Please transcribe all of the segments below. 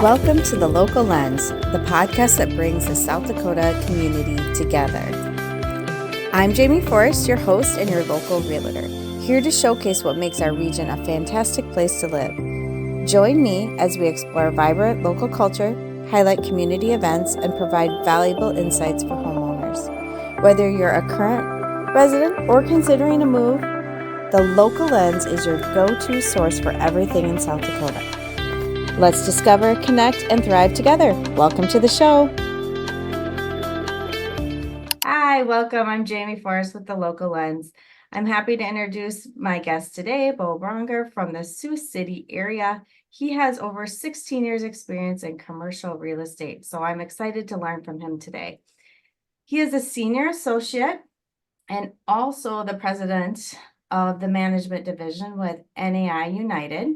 Welcome to The Local Lens, the podcast that brings the South Dakota community together. I'm Jamie Forrest, your host and your local realtor, here to showcase what makes our region a fantastic place to live. Join me as we explore vibrant local culture, highlight community events, and provide valuable insights for homeowners. Whether you're a current resident or considering a move, The Local Lens is your go-to source for everything in South Dakota. Let's discover, connect, and thrive together. Welcome to the show. Hi, welcome. I'm Jamie Forrest with The Local Lens. I'm happy to introduce my guest today, Beau Braunger from the Sioux City area. He has over 16 years experience in commercial real estate, so I'm excited to learn from him today. He is a senior associate and also the president of the management division with NAI United.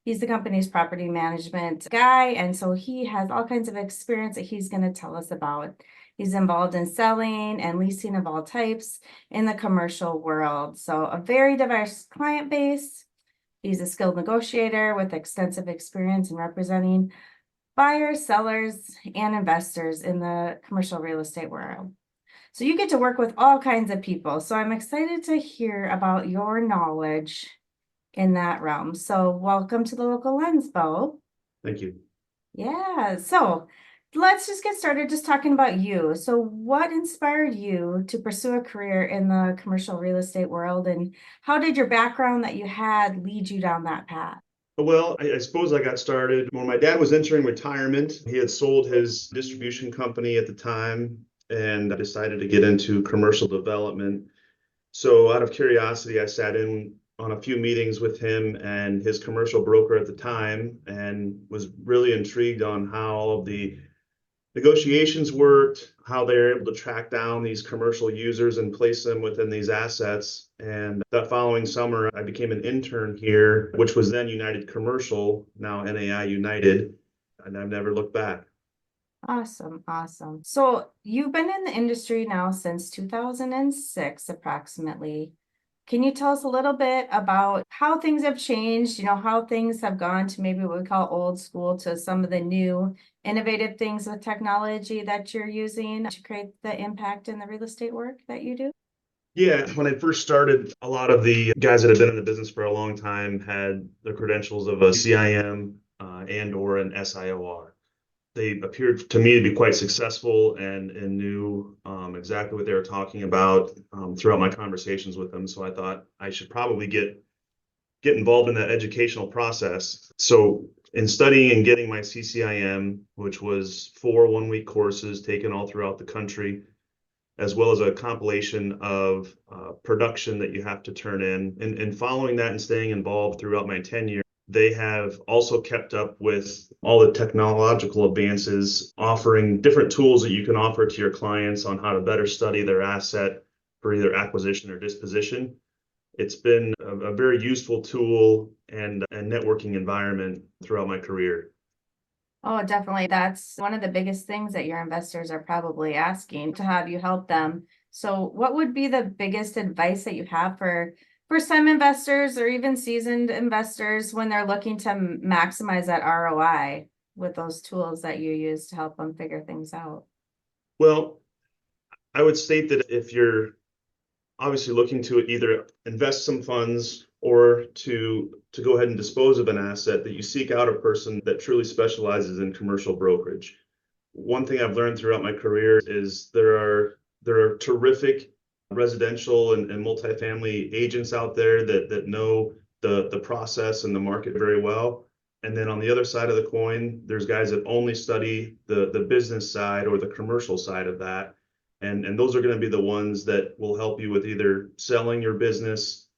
He's the company's property management guy, and so he has all kinds of experience that he's going to tell us about. He's involved in selling and leasing of all types in the commercial world. So a very diverse client base. He's a skilled negotiator with extensive experience in representing buyers, sellers, and investors in the commercial real estate world. So you get to work with all kinds of people. So I'm excited to hear about your knowledge in that realm. So welcome to The Local Lens, Beau. Thank you. Yeah, so let's just get started just talking about you. So what inspired you to pursue a career in the commercial real estate world, and how did your background that you had lead you down that path? Well, I suppose I got started when my dad was entering retirement. He had sold his distribution company at the time, and I decided to get into commercial development. So out of curiosity, I sat in on a few meetings with him and his commercial broker at the time, and was really intrigued on how the negotiations worked, how they're able to track down these commercial users and place them within these assets. And that following summer, I became an intern here, which was then United Commercial, now NAI United, and I've never looked back. Awesome. So you've been in the industry now since 2006, approximately. Can you tell us a little bit about how things have changed, how things have gone to maybe what we call old school to some of the new innovative things with technology that you're using to create the impact in the real estate work that you do? Yeah, when I first started, a lot of the guys that had been in the business for a long time had the credentials of a CIM and or an SIOR. They appeared to me to be quite successful and knew exactly what they were talking about throughout my conversations with them. So I thought I should probably get involved in that educational process. So in studying and getting my CCIM, which was 4 one-week courses taken all throughout the country, as well as a compilation of production that you have to turn in, and following that and staying involved throughout my tenure, they have also kept up with all the technological advances, offering different tools that you can offer to your clients on how to better study their asset for either acquisition or disposition. It's been a very useful tool and networking environment throughout my career. Oh, definitely. That's one of the biggest things that your investors are probably asking to have you help them. So what would be the biggest advice that you have for some investors or even seasoned investors when they're looking to maximize that ROI with those tools that you use to help them figure things out? Well, I would state that if you're obviously looking to either invest some funds or to go ahead and dispose of an asset, that you seek out a person that truly specializes in commercial brokerage. One thing I've learned throughout my career is there are terrific residential and multifamily agents out there that know the process and the market very well. And then on the other side of the coin, there's guys that only study the business side or the commercial side of that. And those are going to be the ones that will help you with either selling your business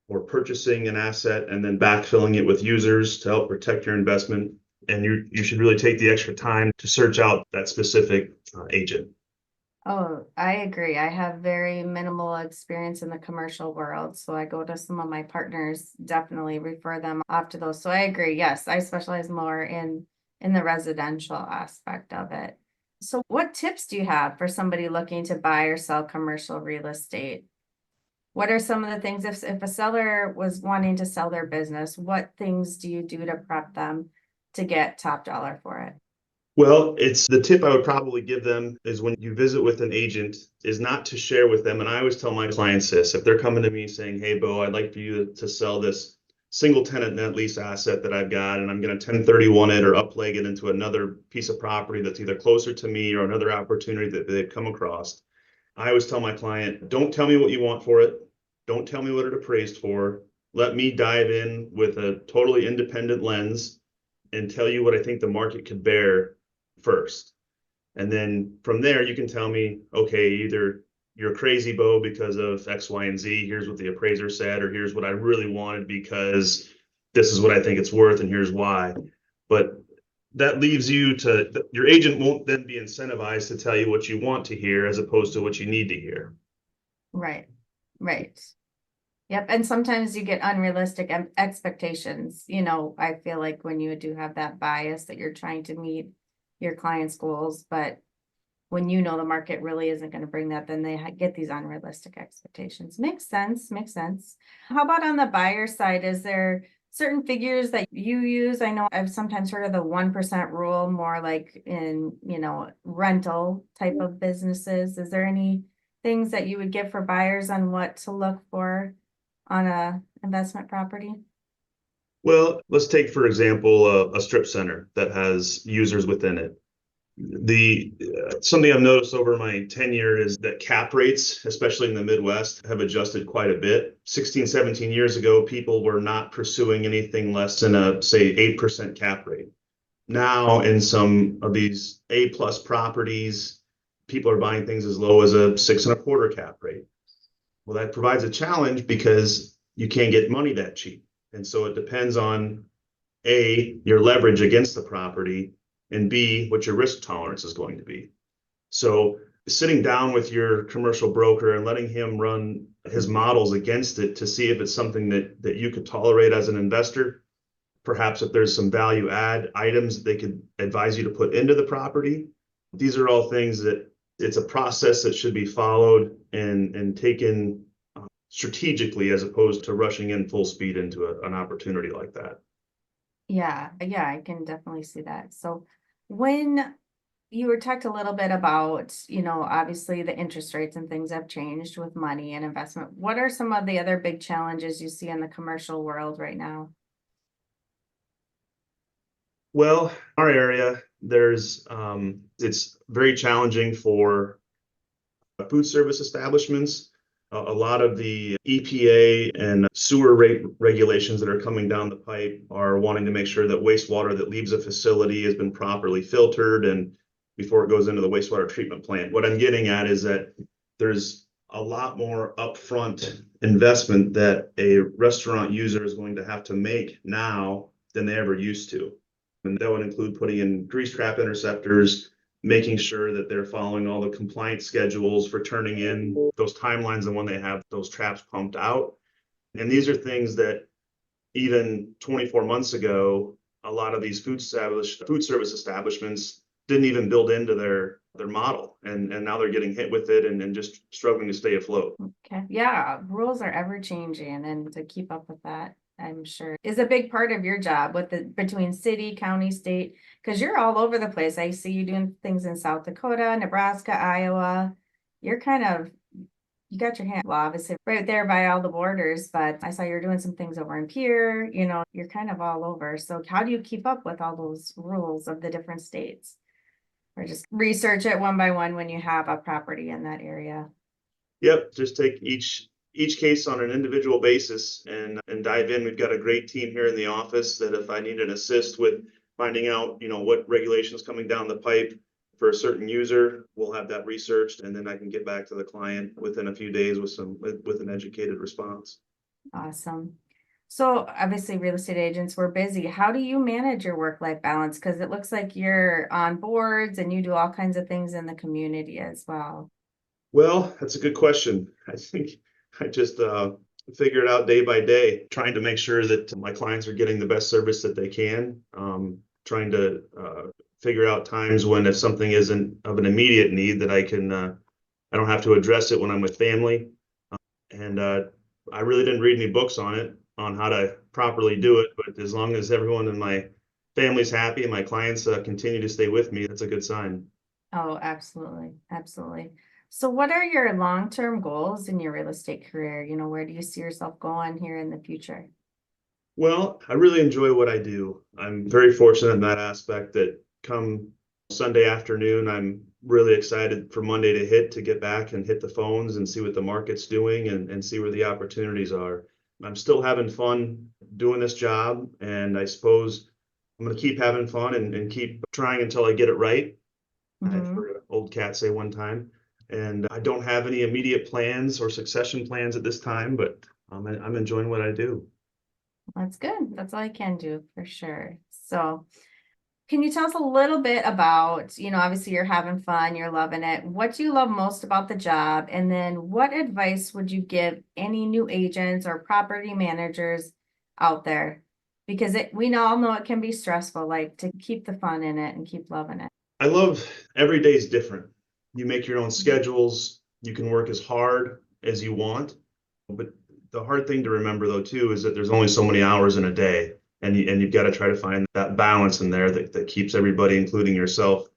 or purchasing an asset and then backfilling it with users to help protect your investment. And you should really take the extra time to search out that specific agent. Oh, I agree. I have very minimal experience in the commercial world. So I go to some of my partners, definitely refer them off to those. So I agree. Yes, I specialize more in the residential aspect of it. So what tips do you have for somebody looking to buy or sell commercial real estate? What are some of the things if a seller was wanting to sell their business, what things do you do to prep them to get top dollar for it? Well, it's the tip I would probably give them is when you visit with an agent is not to share with them. And I always tell my clients this, if they're coming to me saying, hey, Beau, I'd like for you to sell this single tenant net lease asset that I've got, and I'm going to 1031 it or upleg it into another piece of property that's either closer to me or another opportunity that they've come across. I always tell my client, don't tell me what you want for it. Don't tell me what it appraised for. Let me dive in with a totally independent lens and tell you what I think the market could bear first. And then from there, you can tell me, okay, either you're crazy, Beau, because of X, Y, and Z. Here's what the appraiser said, or here's what I really wanted because this is what I think it's worth, and here's why. But that leaves you to your agent won't then be incentivized to tell you what you want to hear as opposed to what you need to hear. Right, right. Yep, and sometimes you get unrealistic expectations. I feel like when you do have that bias that you're trying to meet your client's goals, but when the market really isn't going to bring that, then they get these unrealistic expectations. Makes sense, makes sense. How about on the buyer side? Is there certain figures that you use? I know I've sometimes heard of the 1% rule, more like in, rental type of businesses. Is there any things that you would give for buyers on what to look for on a investment property? Well, let's take, for example, a strip center that has users within it. The something I've noticed over my tenure is that cap rates, especially in the Midwest, have adjusted quite a bit. 16, 17 years ago, people were not pursuing anything less than a, say, 8% cap rate. Now, in some of these A plus properties, people are buying things as low as a 6.25 cap rate. Well, that provides a challenge because you can't get money that cheap. And so it depends on A, your leverage against the property, and B, what your risk tolerance is going to be. So sitting down with your commercial broker and letting him run his models against it to see if it's something that you could tolerate as an investor, perhaps if there's some value add items that they could advise you to put into the property. These are all things that it's a process that should be followed and taken strategically as opposed to rushing in full speed into an opportunity like that. Yeah, yeah, I can definitely see that. So when you were talked a little bit about, obviously the interest rates and things have changed with money and investment. What are some of the other big challenges you see in the commercial world right now? Well, our area, it's very challenging for food service establishments. A lot of the EPA and sewer rate regulations that are coming down the pipe are wanting to make sure that wastewater that leaves a facility has been properly filtered and before it goes into the wastewater treatment plant. What I'm getting at is that there's a lot more upfront investment that a restaurant user is going to have to make now than they ever used to. And that would include putting in grease trap interceptors, making sure that they're following all the compliance schedules for turning in those timelines and when they have those traps pumped out. And these are things that even 24 months ago, a lot of these food service establishments didn't even build into their model. And now they're getting hit with it and just struggling to stay afloat. Okay, yeah, rules are ever changing, and to keep up with that, I'm sure is a big part of your job with between city, county, state, because you're all over the place. I see you doing things in South Dakota, Nebraska, Iowa. You're you got your hand, well, obviously right there by all the borders, but I saw you're doing some things over in Pierre, you're kind of all over. So how do you keep up with all those rules of the different states? Or just research it one by one when you have a property in that area? Yep, just take each case on an individual basis and dive in. We've got a great team here in the office that if I need an assist with finding out, what regulations coming down the pipe for a certain user, we'll have that researched and then I can get back to the client within a few days with an educated response. Awesome. So obviously real estate agents were busy. How do you manage your work-life balance? Because it looks like you're on boards and you do all kinds of things in the community as well. Well, that's a good question. I think I just figure it out day by day, trying to make sure that my clients are getting the best service that they can. Trying to figure out times when if something isn't of an immediate need that I don't have to address it when I'm with family. And I really didn't read any books on how to properly do it. But as long as everyone in my family's happy and my clients continue to stay with me, that's a good sign. Oh, absolutely. Absolutely. So what are your long-term goals in your real estate career? Where do you see yourself going here in the future? Well, I really enjoy what I do. I'm very fortunate in that aspect that come Sunday afternoon, I'm really excited for Monday to hit to get back and hit the phones and see what the market's doing and see where the opportunities are. I'm still having fun doing this job, and I suppose I'm going to keep having fun and keep trying until I get it right. I've Hmm. heard an old cat say one time, and I don't have any immediate plans or succession plans at this time, but I'm enjoying what I do. That's good. That's all I can do for sure. So can you tell us a little bit about, obviously you're having fun, you're loving it. What do you love most about the job? And then what advice would you give any new agents or property managers out there? Because we all know it can be stressful, like to keep the fun in it and keep loving it. I love every day is different. You make your own schedules. You can work as hard as you want. But the hard thing to remember though too is that there's only so many hours in a day, and you've got to try to find that balance in there that keeps everybody, including yourself,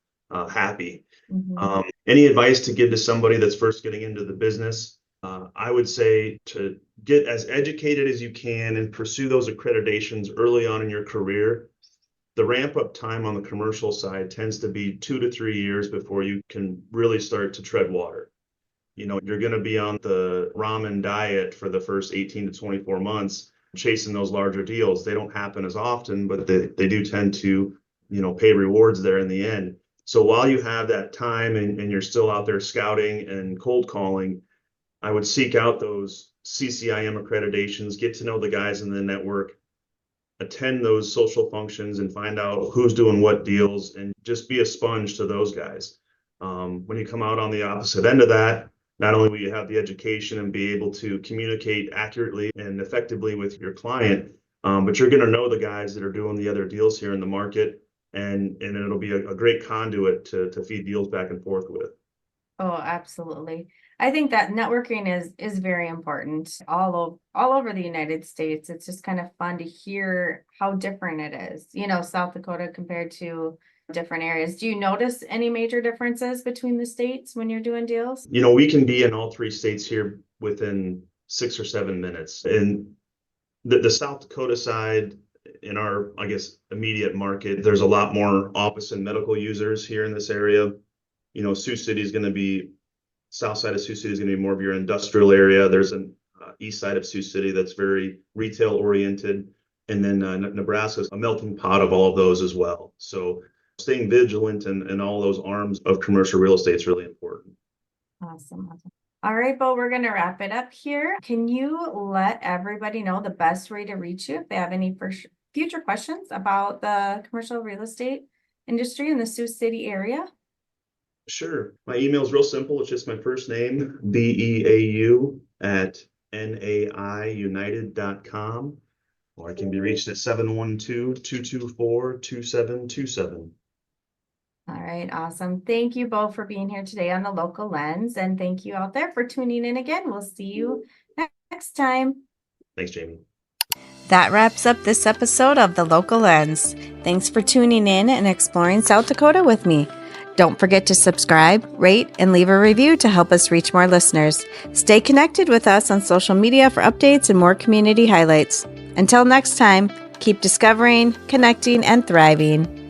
happy. Mhm. Any advice to give to somebody that's first getting into the business? I would say to get as educated as you can and pursue those accreditations early on in your career. The ramp up time on the commercial side tends to be 2 to 3 years before you can really start to tread water. You're going to be on the ramen diet for the first 18 to 24 months, chasing those larger deals. They don't happen as often, but they do tend to, pay rewards there in the end. So while you have that time and you're still out there scouting and cold calling, I would seek out those CCIM accreditations, get to know the guys in the network, attend those social functions and find out who's doing what deals and just be a sponge to those guys. When you come out on the opposite end of that, not only will you have the education and be able to communicate accurately and effectively with your client, but you're going to know the guys that are doing the other deals here in the market, and it'll be a great conduit to feed deals back and forth with. Oh, absolutely. I think that networking is very important all over the United States. It's just kind of fun to hear how different it is, South Dakota compared to different areas. Do you notice any major differences between the states when you're doing deals? We can be in all three states here within 6 or 7 minutes. And the South Dakota side, in our, I guess, immediate market, there's a lot more office and medical users here in this area. Sioux City is going to be, south side of Sioux City is going to be more of your industrial area. There's an east side of Sioux City that's very retail oriented. And then Nebraska is a melting pot of all of those as well. So staying vigilant and all those arms of commercial real estate is really important. Awesome. Awesome. All right, Bo, we're going to wrap it up here. Can you let everybody know the best way to reach you if they have any future questions about the commercial real estate industry in the Sioux City area? Sure. My email is real simple. It's just my first name, BEAU at NAIunited.com, or I can be reached at 712-224-2727. All right, awesome. Thank you both for being here today on the Local Lens, and thank you out there for tuning in again. We'll see you next time. Thanks, Jamie. That wraps up this episode of The Local Lens. Thanks for tuning in and exploring South Dakota with me. Don't forget to subscribe, rate, and leave a review to help us reach more listeners. Stay connected with us on social media for updates and more community highlights. Until next time, keep discovering, connecting, and thriving.